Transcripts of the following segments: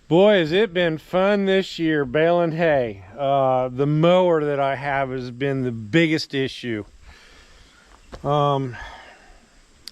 Boy, has it been fun this year baling hay. The mower that I have has been the biggest issue. I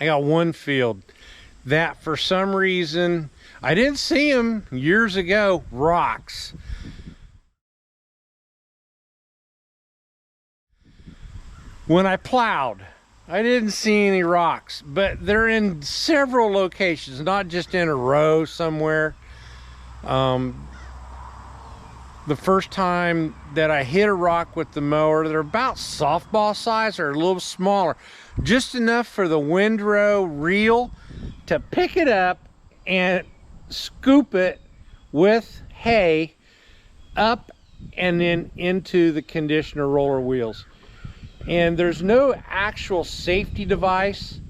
got one field that for some reason, I didn't see them years ago, rocks. When I plowed, I didn't see any rocks, but they're in several locations, not just in a row somewhere. The first time that I hit a rock with the mower, they're about softball size or a little smaller, just enough for the windrow reel to pick it up and scoop it with hay up and then into the conditioner roller wheels. And there's no actual safety device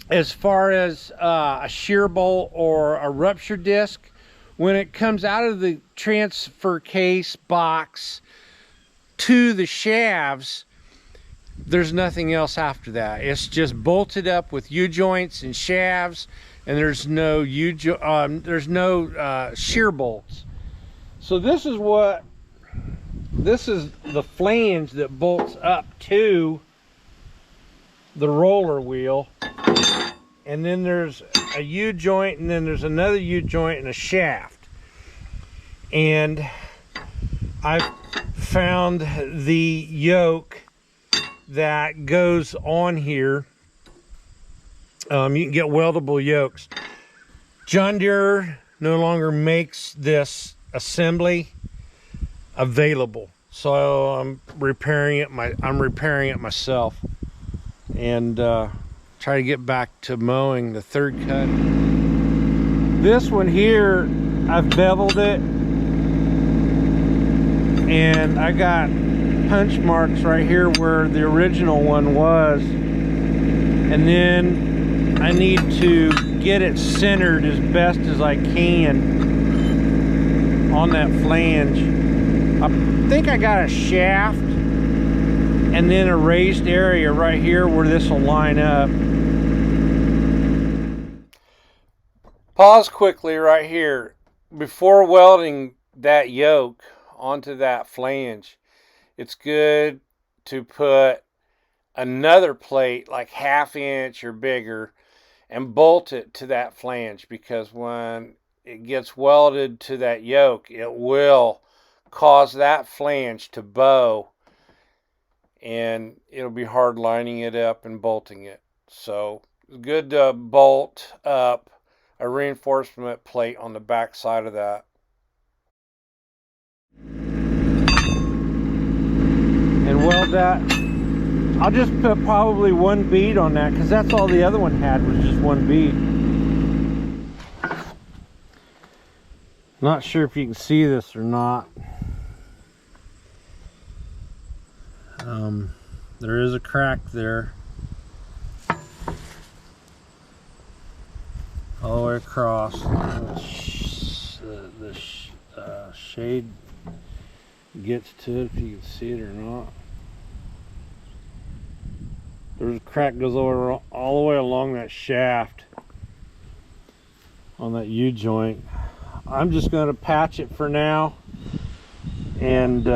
as far as a shear bolt or a rupture disc. When it comes out of the transfer case box to the shafts, there's nothing else after that. It's just bolted up with U-joints and shafts, and there's no shear bolts. So this is the flange that bolts up to the roller wheel, and then there's a U-joint, and then there's another U-joint and a shaft. And I've found the yoke that goes on here. You can get weldable yokes. John Deere no longer makes this assembly available, so I'm repairing it myself, and try to get back to mowing the third cut. This one here, I've beveled it, and I got punch marks right here where the original one was, and then I need to get it centered as best as I can on that flange. I think I got a shaft and then a raised area right here where this will line up. Pause quickly right here. Before welding that yoke onto that flange, it's good to put another plate like 1/2 inch or bigger and bolt it to that flange, because when it gets welded to that yoke, it will cause that flange to bow, and it'll be hard lining it up and bolting it. So it's good to bolt up a reinforcement plate on the back side of that. And weld that. I'll just put probably one bead on that, because that's all the other one had, was just one bead. Not sure if you can see this or not. There is a crack there all the way across. The shade gets to it, if you can see it or not. There's a crack goes over all the way along that shaft on that U-joint. I'm just going to patch it for now and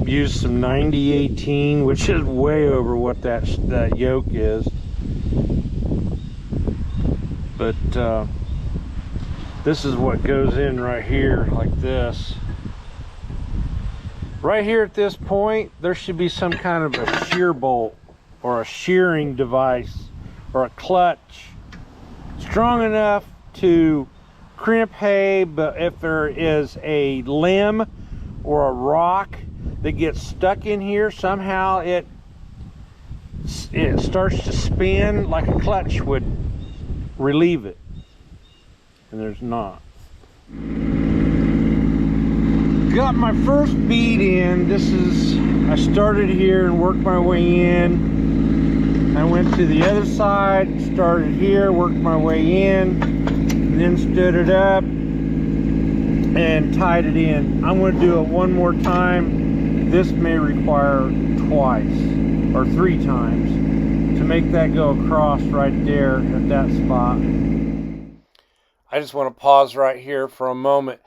use some 90/18, which is way over what that yoke is. But this is what goes in right here, like this. Right here at this point, there should be some kind of a shear bolt or a shearing device or a clutch strong enough to crimp hay, but if there is a limb or a rock that gets stuck in here, somehow it starts to spin, like a clutch would relieve it, and there's not. Got my first bead in. I started here and worked my way in. I went to the other side, started here, worked my way in, and then stood it up and tied it in. I'm going to do it one more time. This may require twice or 3 times to make that go across right there at that spot. I just want to pause right here for a moment.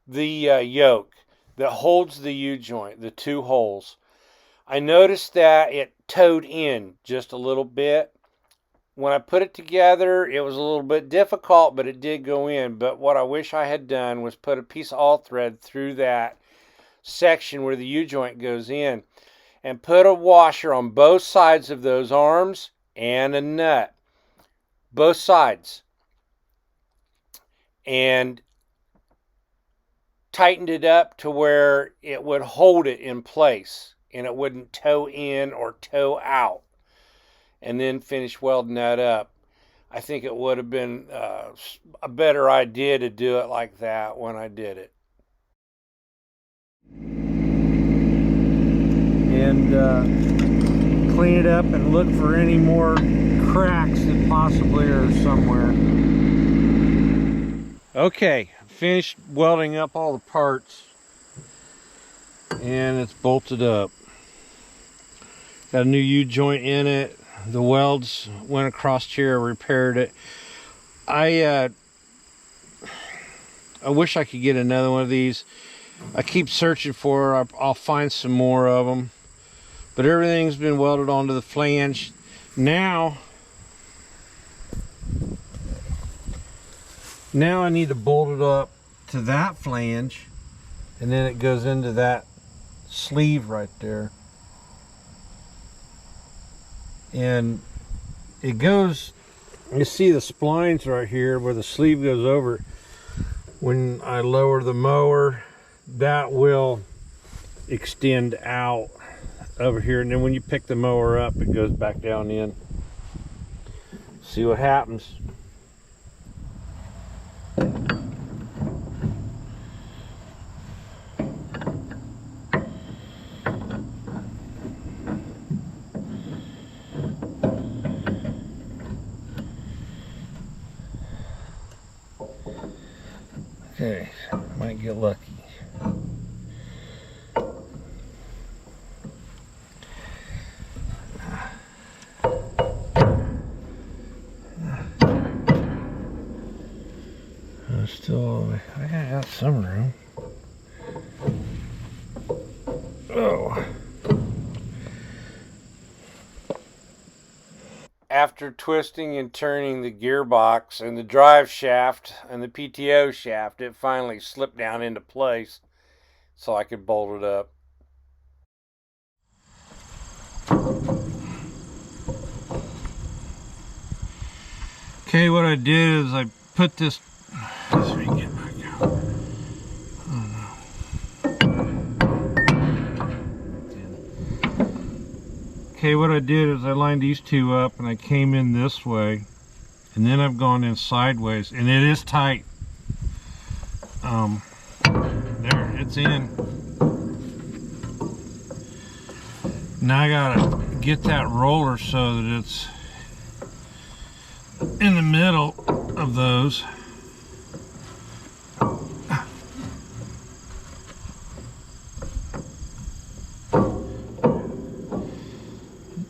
The yoke that holds the U-joint, the two holes, I noticed that it towed in just a little bit. When I put it together, it was a little bit difficult, but it did go in. But what I wish I had done was put a piece of all thread through that section where the U-joint goes in and put a washer on both sides of those arms and a nut. Both sides. And tightened it up to where it would hold it in place and it wouldn't tow in or tow out, and then finish welding that up. I think it would have been a better idea to do it like that when I did it. And clean it up and look for any more cracks that possibly are somewhere. Okay, finished welding up all the parts and it's bolted up. Got a new U-joint in it. The welds went across here, repaired it. I wish I could get another one of these. I keep searching for her. I'll find some more of them. But everything's been welded onto the flange. Now I need to bolt it up to that flange, and then it goes into that sleeve right there. And it goes, you see the splines right here where the sleeve goes over. When I lower the mower, that will extend out over here, and then when you pick the mower up, it goes back down in. See what happens. Okay, might get lucky. I got some room. Oh. After twisting and turning the gearbox and the drive shaft and the PTO shaft, it finally slipped down into place so I could bolt it up. Okay, what I did is I put this. Let's get back out. Oh no. Okay, what I did is I lined these two up and I came in this way, and then I've gone in sideways, and it is tight. There, it's in. Now I gotta get that roller so that it's in the middle of those.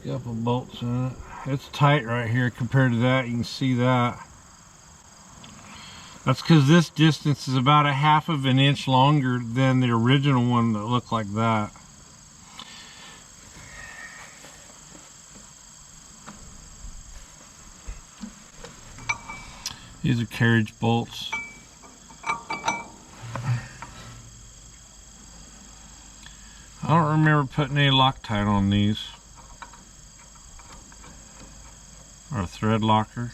Couple bolts in it. It's tight right here compared to that. You can see that. That's because this distance is about a half of an inch longer than the original one that looked like that. These are carriage bolts. I don't remember putting any Loctite on these. Or a thread locker.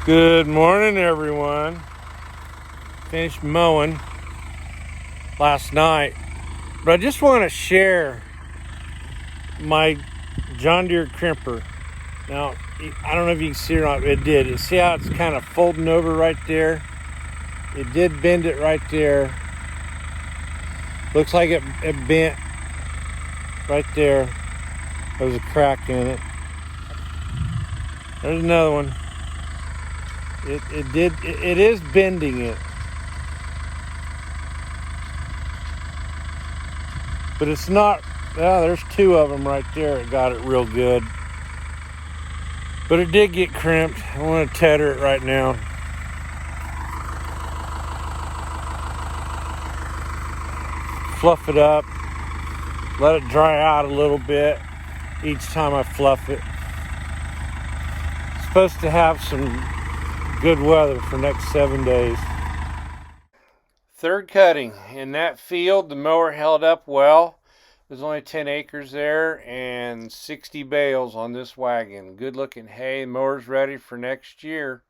Good morning, everyone. Finished mowing last night, but I just want to share my John Deere Crimper. Now, I don't know if you can see it or not. It did. You see how it's kind of folding over right there? It did bend it right there. Looks like it bent right there. There's a crack in it. There's another one. It is bending it. But it's not, there's two of them right there. It got it real good. But it did get crimped. I want to tether it right now. Fluff it up. Let it dry out a little bit each time I fluff it. It's supposed to have some good weather for next 7 days. Third cutting. In that field, the mower held up well. There's only 10 acres there and 60 bales on this wagon. Good looking hay. The mower's ready for next year.